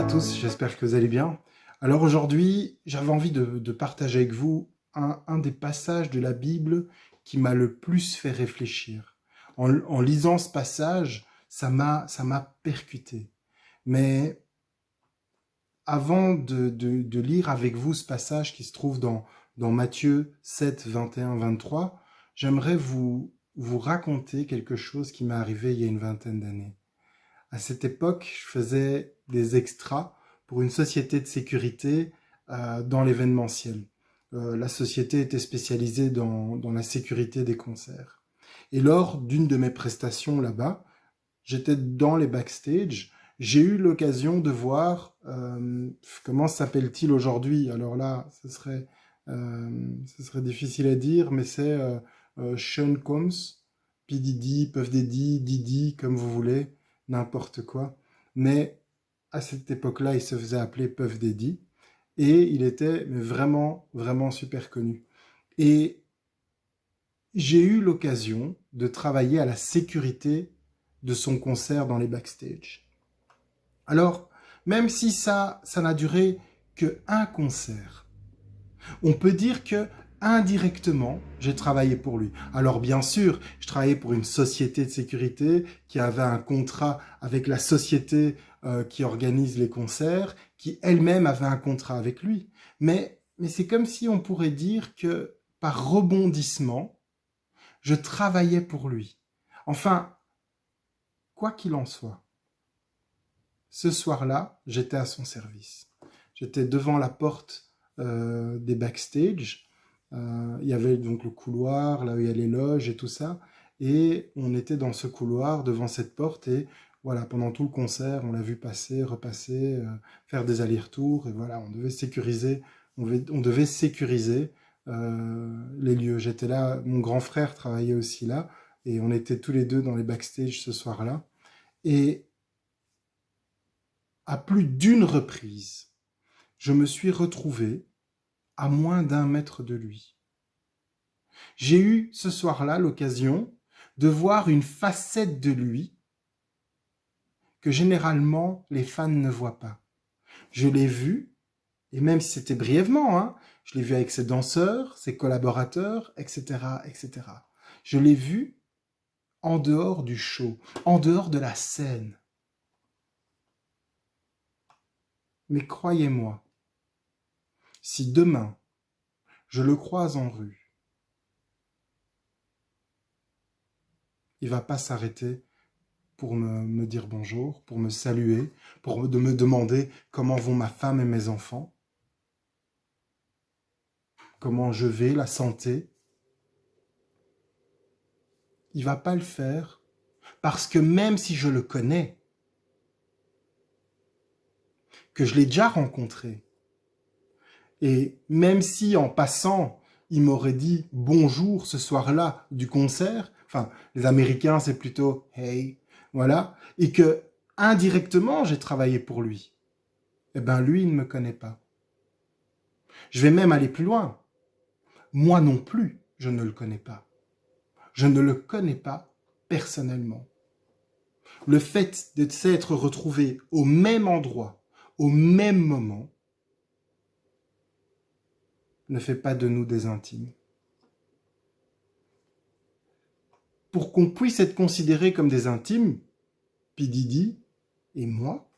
tous, j'espère que vous allez bien. Alors aujourd'hui, j'avais envie de partager avec vous un des passages de la Bible qui m'a le plus fait réfléchir. En lisant ce passage, ça m'a percuté. Mais avant de lire avec vous ce passage qui se trouve dans Matthieu 7, 21, 23, j'aimerais vous raconter quelque chose qui m'est arrivé il y a une vingtaine d'années. À cette époque, je faisais des extras pour une société de sécurité dans l'événementiel. La société était spécialisée dans la sécurité des concerts. Et lors d'une de mes prestations là-bas, j'étais dans les backstage. J'ai eu l'occasion de voir, comment s'appelle-t-il aujourd'hui? Alors là, ce serait difficile à dire, mais c'est Sean Combs, P. Diddy, Puff Daddy, Diddy, comme vous voulez, n'importe quoi. Mais à cette époque-là, il se faisait appeler Puff Daddy et il était vraiment, vraiment super connu. Et j'ai eu l'occasion de travailler à la sécurité de son concert dans les backstage. Alors, même si ça n'a duré que un concert, on peut dire que indirectement, j'ai travaillé pour lui. Alors bien sûr, je travaillais pour une société de sécurité qui avait un contrat avec la société qui organise les concerts, qui elle-même avait un contrat avec lui. Mais c'est comme si on pourrait dire que par rebondissement, je travaillais pour lui. Enfin, quoi qu'il en soit, ce soir-là, j'étais à son service. J'étais devant la porte des backstage. Il y avait donc le couloir, là où il y a les loges et tout ça. Et on était dans ce couloir, devant cette porte. Et voilà, pendant tout le concert, on l'a vu passer, repasser, faire des allers-retours. Et voilà, on devait sécuriser les lieux. J'étais là, mon grand frère travaillait aussi là. Et on était tous les deux dans les backstage ce soir-là. Et à plus d'une reprise, je me suis retrouvé à moins d'un mètre de lui. J'ai eu ce soir-là l'occasion de voir une facette de lui que généralement les fans ne voient pas. Je l'ai vu, et même si c'était brièvement, hein, je l'ai vu avec ses danseurs, ses collaborateurs, etc., etc. Je l'ai vu en dehors du show, en dehors de la scène. Mais croyez-moi, si demain je le croise en rue, il va pas s'arrêter pour me dire bonjour, pour me saluer, pour me demander comment vont ma femme et mes enfants, comment je vais, la santé. Il va pas le faire parce que même si je le connais, que je l'ai déjà rencontré, et même si en passant, il m'aurait dit bonjour ce soir-là du concert, enfin, les Américains c'est plutôt hey, voilà, et que indirectement j'ai travaillé pour lui, eh ben lui il ne me connaît pas. Je vais même aller plus loin. Moi non plus, je ne le connais pas. Je ne le connais pas personnellement. Le fait de s'être retrouvé au même endroit, au même moment, ne fait pas de nous des intimes. Pour qu'on puisse être considérés comme des intimes, P. Diddy et moi,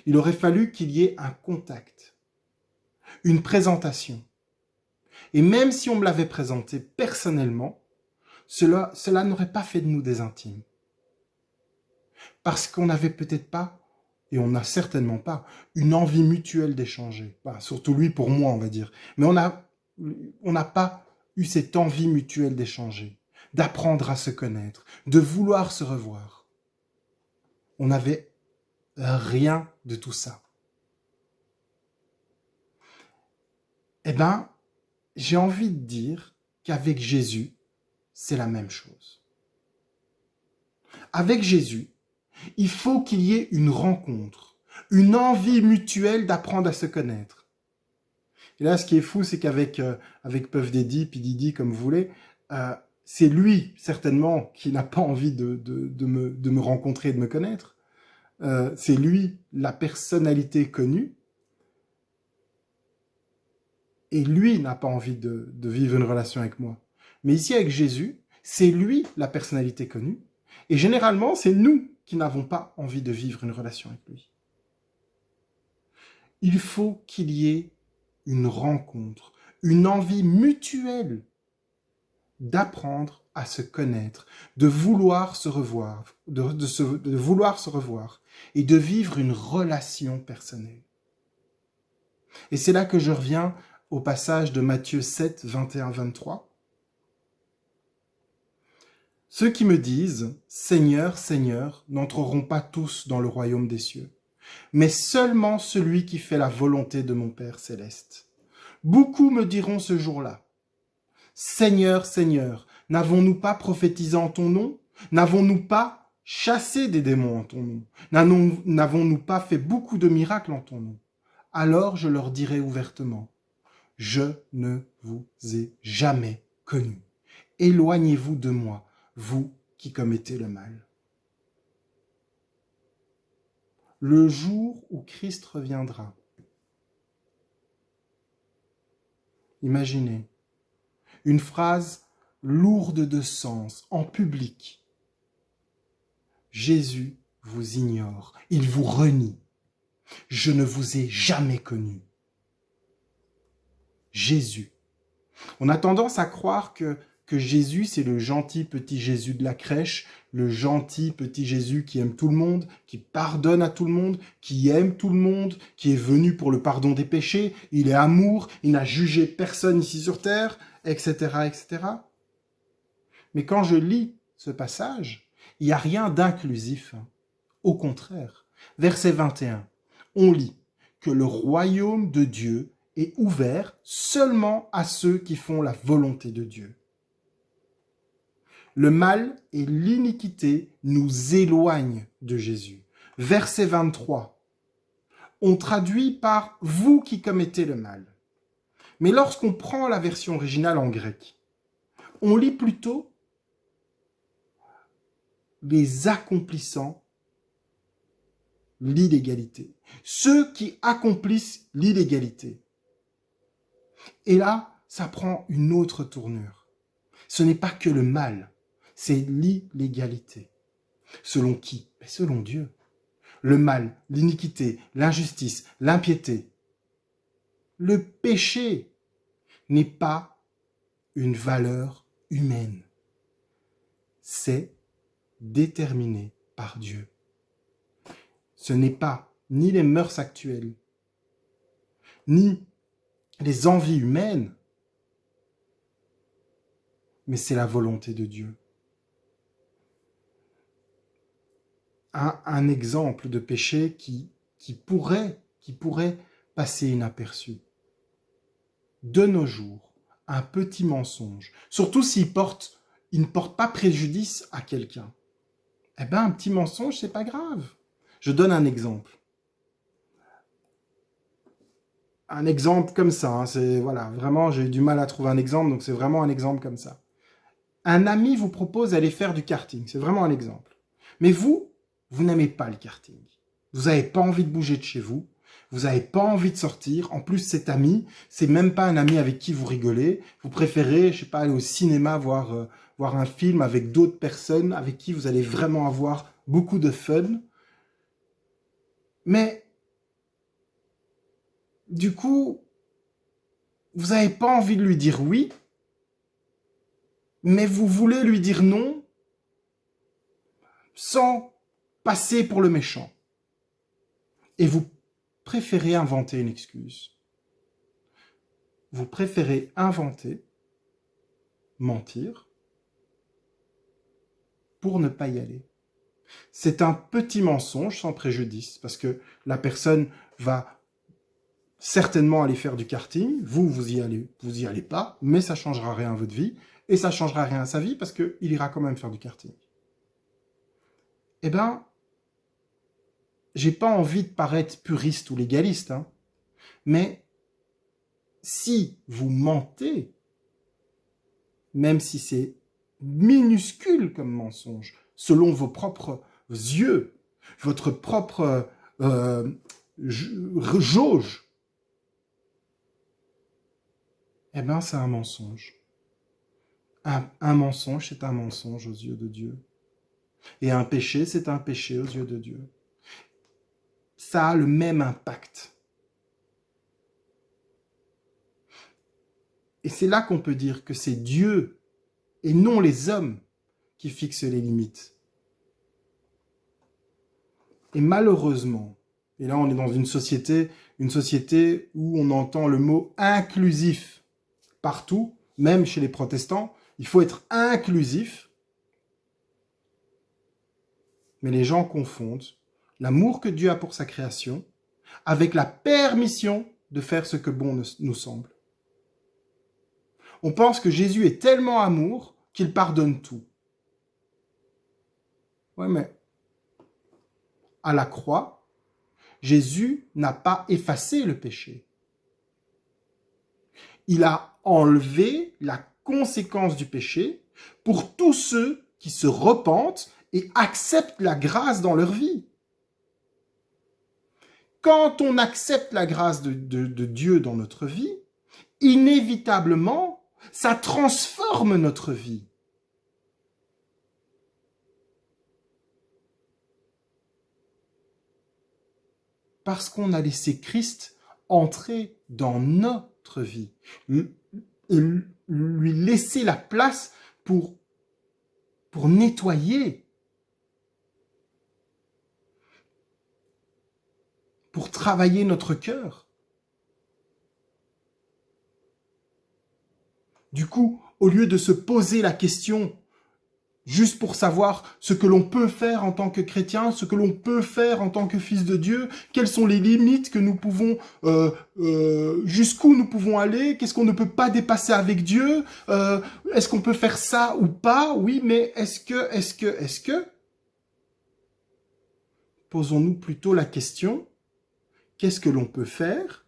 il aurait fallu qu'il y ait un contact, une présentation. Et même si on me l'avait présenté personnellement, cela n'aurait pas fait de nous des intimes. Parce qu'on n'avait peut-être pas, et on n'a certainement pas, une envie mutuelle d'échanger. Bah, surtout lui pour moi, on va dire. Mais on n'a pas eu cette envie mutuelle d'échanger, d'apprendre à se connaître, de vouloir se revoir. On n'avait rien de tout ça. Eh bien, j'ai envie de dire qu'avec Jésus, c'est la même chose. Avec Jésus, il faut qu'il y ait une rencontre, une envie mutuelle d'apprendre à se connaître. Et là, ce qui est fou, c'est qu'avec avec Puff Daddy, P. Diddy, comme vous voulez, c'est lui, certainement, qui n'a pas envie de me rencontrer et de me connaître. c'est lui la personnalité connue, et lui n'a pas envie de vivre une relation avec moi. Mais ici, avec Jésus, c'est lui la personnalité connue, et généralement, c'est nous qui n'avons pas envie de vivre une relation avec lui. Il faut qu'il y ait une rencontre, une envie mutuelle d'apprendre à se connaître, de vouloir se revoir, de vouloir se revoir et de vivre une relation personnelle. Et c'est là que je reviens au passage de Matthieu 7, 21-23. Ceux qui me disent « Seigneur, Seigneur » n'entreront pas tous dans le royaume des cieux, mais seulement celui qui fait la volonté de mon Père céleste. Beaucoup me diront ce jour-là « Seigneur, Seigneur, n'avons-nous pas prophétisé en ton nom? N'avons-nous pas chassé des démons en ton nom? N'avons-nous pas fait beaucoup de miracles en ton nom? Alors je leur dirai ouvertement « Je ne vous ai jamais connus. Éloignez-vous de moi, vous qui commettez le mal. » Le jour où Christ reviendra, imaginez, une phrase lourde de sens, en public. Jésus vous ignore, il vous renie. Je ne vous ai jamais connu. Jésus. On a tendance à croire que Jésus, c'est le gentil petit Jésus de la crèche, le gentil petit Jésus qui aime tout le monde, qui pardonne à tout le monde, qui aime tout le monde, qui est venu pour le pardon des péchés, il est amour, il n'a jugé personne ici sur terre, etc., etc. Mais quand je lis ce passage, il n'y a rien d'inclusif. Au contraire, verset 21, on lit que le royaume de Dieu est ouvert seulement à ceux qui font la volonté de Dieu. Le mal et l'iniquité nous éloignent de Jésus. Verset 23, on traduit par « vous qui commettez le mal ». Mais lorsqu'on prend la version originale en grec, on lit plutôt « les accomplissant l'illégalité ». Ceux qui accomplissent l'illégalité. Et là, ça prend une autre tournure. Ce n'est pas que le mal, c'est l'illégalité. Selon qui? Selon Dieu. Le mal, l'iniquité, l'injustice, l'impiété. Le péché n'est pas une valeur humaine. C'est déterminé par Dieu. Ce n'est pas ni les mœurs actuelles, ni les envies humaines, mais c'est la volonté de Dieu. Un exemple de péché qui pourrait passer inaperçu. De nos jours, un petit mensonge, surtout il ne porte pas préjudice à quelqu'un, un petit mensonge, c'est pas grave. Je donne un exemple. Un exemple comme ça, vraiment, j'ai eu du mal à trouver un exemple, donc c'est vraiment un exemple comme ça. Un ami vous propose d'aller faire du karting, c'est vraiment un exemple. Mais vous n'aimez pas le karting. Vous n'avez pas envie de bouger de chez vous, vous n'avez pas envie de sortir. En plus, cet ami, c'est même pas un ami avec qui vous rigolez. Vous préférez, je sais pas, aller au cinéma voir un film avec d'autres personnes avec qui vous allez vraiment avoir beaucoup de fun. Mais du coup, vous n'avez pas envie de lui dire oui, mais vous voulez lui dire non sans passer pour le méchant. Et vous préférez inventer une excuse. Vous préférez inventer, mentir, pour ne pas y aller. C'est un petit mensonge sans préjudice, parce que la personne va certainement aller faire du karting, vous y allez pas, mais ça changera rien à votre vie, et ça changera rien à sa vie, parce qu'il ira quand même faire du karting. J'ai pas envie de paraître puriste ou légaliste, mais si vous mentez, même si c'est minuscule comme mensonge, selon vos propres yeux, votre propre jauge, eh bien, c'est un mensonge. Un mensonge, c'est un mensonge aux yeux de Dieu. Et un péché, c'est un péché aux yeux de Dieu. Ça a le même impact. Et c'est là qu'on peut dire que c'est Dieu et non les hommes qui fixent les limites. Et malheureusement, et là on est dans une société où on entend le mot inclusif partout, même chez les protestants, il faut être inclusif, mais les gens confondent l'amour que Dieu a pour sa création avec la permission de faire ce que bon nous semble. On pense que Jésus est tellement amour qu'il pardonne tout. Ouais, mais à la croix, Jésus n'a pas effacé le péché. Il a enlevé la conséquence du péché pour tous ceux qui se repentent et acceptent la grâce dans leur vie. Quand on accepte la grâce de Dieu dans notre vie, inévitablement, ça transforme notre vie. Parce qu'on a laissé Christ entrer dans notre vie et lui laisser la place pour nettoyer, pour travailler notre cœur. Du coup, au lieu de se poser la question juste pour savoir ce que l'on peut faire en tant que chrétien, ce que l'on peut faire en tant que fils de Dieu, quelles sont les limites que nous pouvons, jusqu'où nous pouvons aller, qu'est-ce qu'on ne peut pas dépasser avec Dieu, est-ce qu'on peut faire ça ou pas, oui, mais est-ce que posons-nous plutôt la question, qu'est-ce que l'on peut faire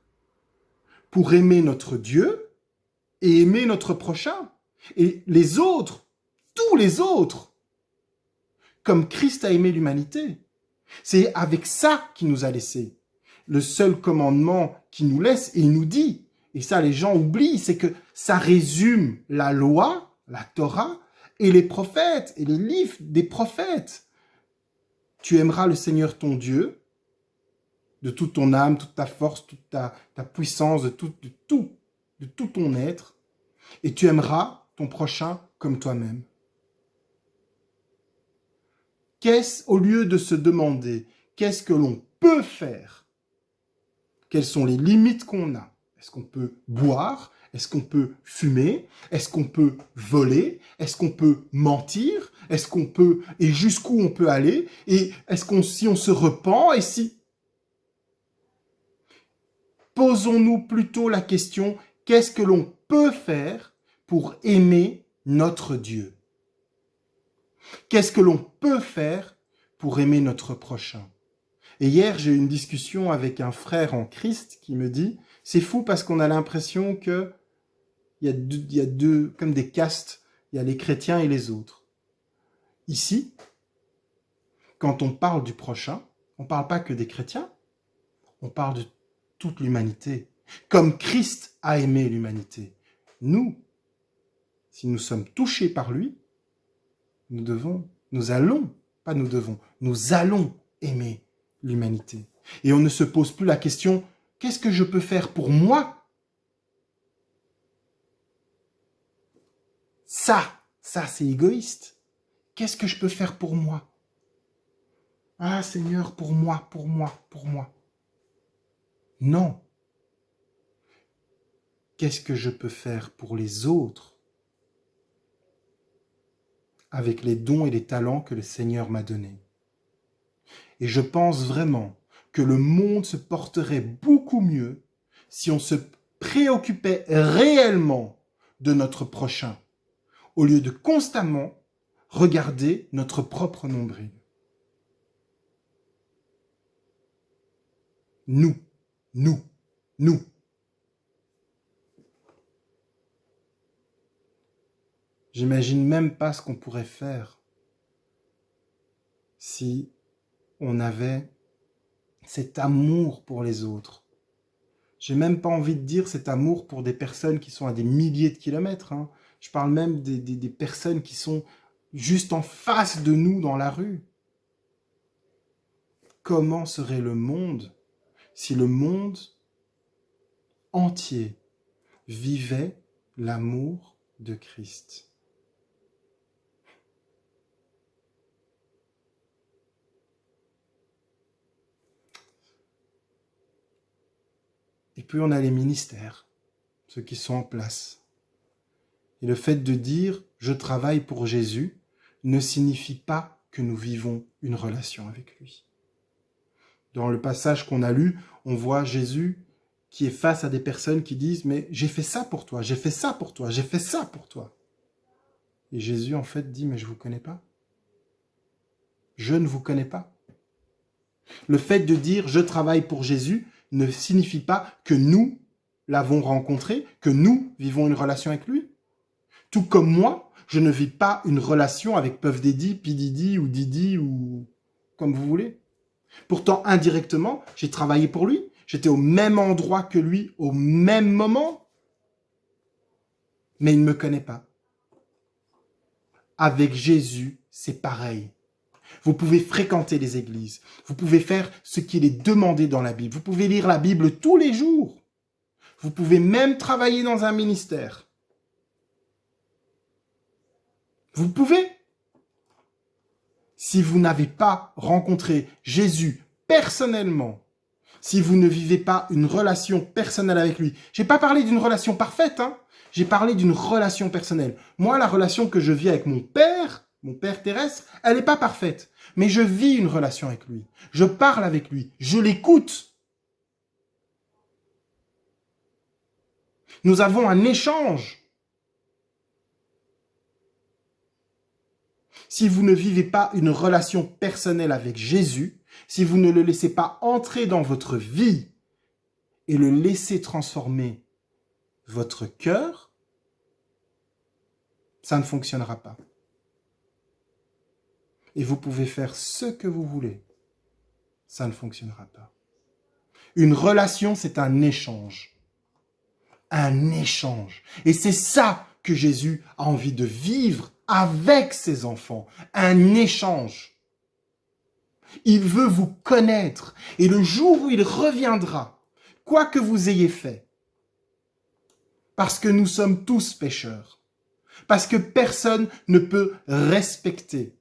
pour aimer notre Dieu et aimer notre prochain, et les autres, tous les autres, comme Christ a aimé l'humanité. C'est avec ça qu'il nous a laissé. Le seul commandement qu'il nous laisse, et il nous dit, et ça les gens oublient, c'est que ça résume la loi, la Torah, et les prophètes, et les livres des prophètes. Tu aimeras le Seigneur ton Dieu, de toute ton âme, toute ta force, toute ta puissance, de tout ton être, et tu aimeras ton prochain comme toi-même. Au lieu de se demander qu'est-ce que l'on peut faire, quelles sont les limites qu'on a, est-ce qu'on peut boire, est-ce qu'on peut fumer, est-ce qu'on peut voler, est-ce qu'on peut mentir, est-ce qu'on peut, et jusqu'où on peut aller, et est-ce qu'on, si on se repent, et si... Posons-nous plutôt la question, qu'est-ce que l'on peut faire pour aimer notre Dieu? Qu'est-ce que l'on peut faire pour aimer notre prochain? Et hier, j'ai eu une discussion avec un frère en Christ qui me dit, c'est fou parce qu'on a l'impression que il y a deux, comme des castes, il y a les chrétiens et les autres. Ici, quand on parle du prochain, on ne parle pas que des chrétiens, on parle de toute l'humanité. Comme Christ a aimé l'humanité. Nous, si nous sommes touchés par lui, nous allons aimer l'humanité. Et on ne se pose plus la question, qu'est-ce que je peux faire pour moi? Ça c'est égoïste. Qu'est-ce que je peux faire pour moi? Ah Seigneur, pour moi. Non. Qu'est-ce que je peux faire pour les autres avec les dons et les talents que le Seigneur m'a donnés? Et je pense vraiment que le monde se porterait beaucoup mieux si on se préoccupait réellement de notre prochain, au lieu de constamment regarder notre propre nombril. Nous. J'imagine même pas ce qu'on pourrait faire si on avait cet amour pour les autres. J'ai même pas envie de dire cet amour pour des personnes qui sont à des milliers de kilomètres. Hein. Je parle même des personnes qui sont juste en face de nous dans la rue. Comment serait le monde si le monde entier vivait l'amour de Christ? Et puis on a les ministères, ceux qui sont en place. Et le fait de dire « je travaille pour Jésus » ne signifie pas que nous vivons une relation avec lui. Dans le passage qu'on a lu, on voit Jésus qui est face à des personnes qui disent « mais j'ai fait ça pour toi, j'ai fait ça pour toi, j'ai fait ça pour toi ». Et Jésus en fait dit « mais je ne vous connais pas. Je ne vous connais pas ». Le fait de dire « je travaille pour Jésus » ne signifie pas que nous l'avons rencontré, que nous vivons une relation avec lui. Tout comme moi, je ne vis pas une relation avec Puff Daddy, P. Diddy ou Didi ou comme vous voulez. Pourtant, indirectement, j'ai travaillé pour lui. J'étais au même endroit que lui, au même moment. Mais il ne me connaît pas. Avec Jésus, c'est pareil. Vous pouvez fréquenter les églises. Vous pouvez faire ce qu'il est demandé dans la Bible. Vous pouvez lire la Bible tous les jours. Vous pouvez même travailler dans un ministère. Vous pouvez. Si vous n'avez pas rencontré Jésus personnellement, si vous ne vivez pas une relation personnelle avec lui, j'ai pas parlé d'une relation parfaite, hein. J'ai parlé d'une relation personnelle. Moi, la relation que je vis avec mon père terrestre, elle n'est pas parfaite. Mais je vis une relation avec lui. Je parle avec lui. Je l'écoute. Nous avons un échange. Si vous ne vivez pas une relation personnelle avec Jésus, si vous ne le laissez pas entrer dans votre vie et le laisser transformer votre cœur, ça ne fonctionnera pas. Et vous pouvez faire ce que vous voulez, ça ne fonctionnera pas. Une relation, c'est un échange. Un échange. Et c'est ça que Jésus a envie de vivre avec ses enfants. Un échange. Il veut vous connaître. Et le jour où il reviendra, quoi que vous ayez fait, parce que nous sommes tous pécheurs, parce que personne ne peut respecter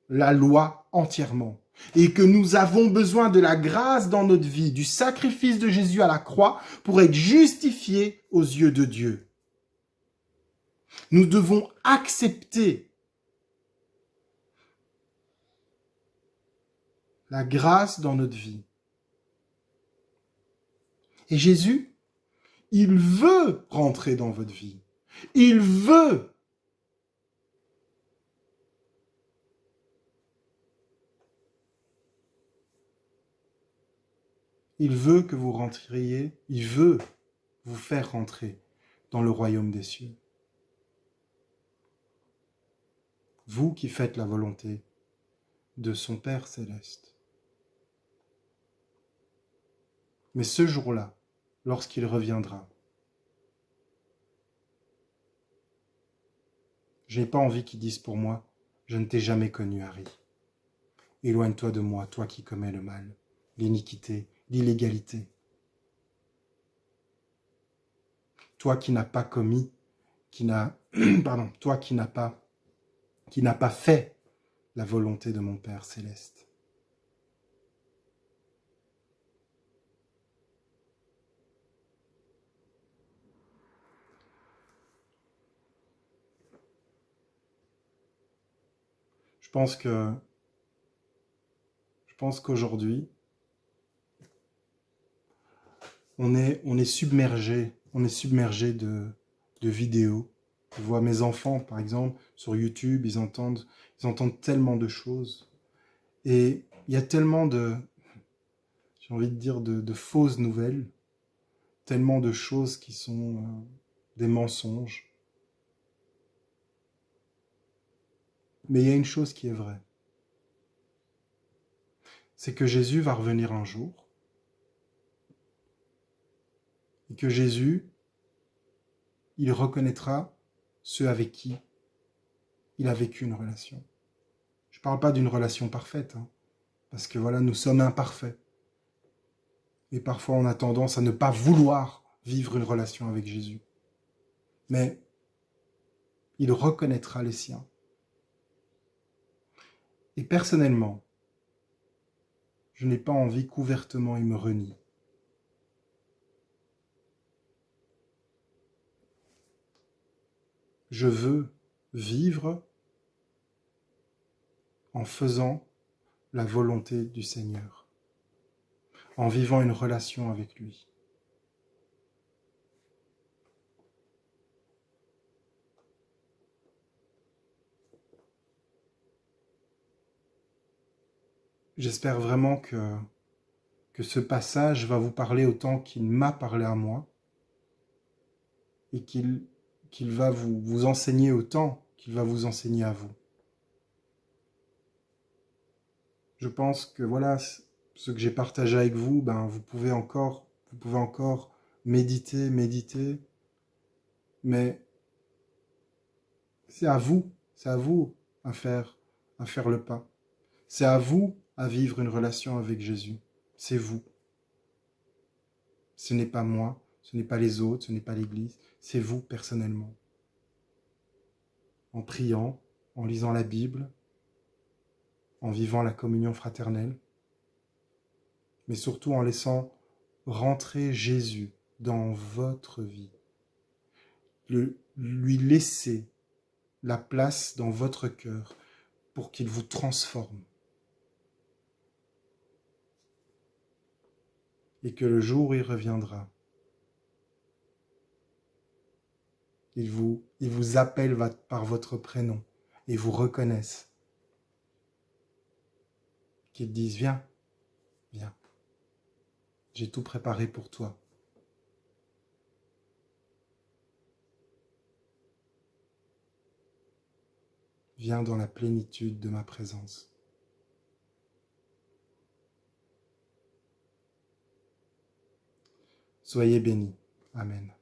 la loi entièrement, et que nous avons besoin de la grâce dans notre vie, du sacrifice de Jésus à la croix pour être justifiés aux yeux de Dieu. Nous devons accepter la grâce dans notre vie. Et Jésus, il veut rentrer dans votre vie. Il veut. Il veut que vous rentriez, il veut vous faire rentrer dans le royaume des cieux. Vous qui faites la volonté de son Père céleste. Mais ce jour-là, lorsqu'il reviendra, je n'ai pas envie qu'il dise pour moi, je ne t'ai jamais connu, Harry. Éloigne-toi de moi, toi qui commets le mal, l'iniquité, l'illégalité. Toi qui n'as pas commis, toi qui n'as pas fait la volonté de mon Père céleste. Je pense qu'aujourd'hui, on est submergé de vidéos. Je vois mes enfants, par exemple, sur YouTube, ils entendent tellement de choses. Et il y a tellement j'ai envie de dire, de fausses nouvelles, tellement de choses qui sont des mensonges. Mais il y a une chose qui est vraie. c'est que Jésus va revenir un jour et que Jésus, il reconnaîtra ceux avec qui il a vécu une relation. Je ne parle pas d'une relation parfaite, hein, parce que voilà, nous sommes imparfaits. Et parfois, on a tendance à ne pas vouloir vivre une relation avec Jésus. Mais il reconnaîtra les siens. Et personnellement, je n'ai pas envie qu'ouvertement il me renie. Je veux vivre en faisant la volonté du Seigneur, en vivant une relation avec lui. J'espère vraiment que ce passage va vous parler autant qu'il m'a parlé à moi et qu'il va vous enseigner autant qu'il va vous enseigner à vous. Je pense que voilà, ce que j'ai partagé avec vous, vous pouvez encore méditer, mais c'est à vous à faire le pas. C'est à vous à vivre une relation avec Jésus. C'est vous. Ce n'est pas moi, ce n'est pas les autres, ce n'est pas l'Église, c'est vous personnellement. En priant, en lisant la Bible, en vivant la communion fraternelle, mais surtout en laissant rentrer Jésus dans votre vie. Lui laisser la place dans votre cœur pour qu'il vous transforme. Et que le jour où il reviendra, il vous appelle par votre prénom et vous reconnaisse. Qu'il dise, viens, viens, j'ai tout préparé pour toi. Viens dans la plénitude de ma présence. Soyez bénis. Amen.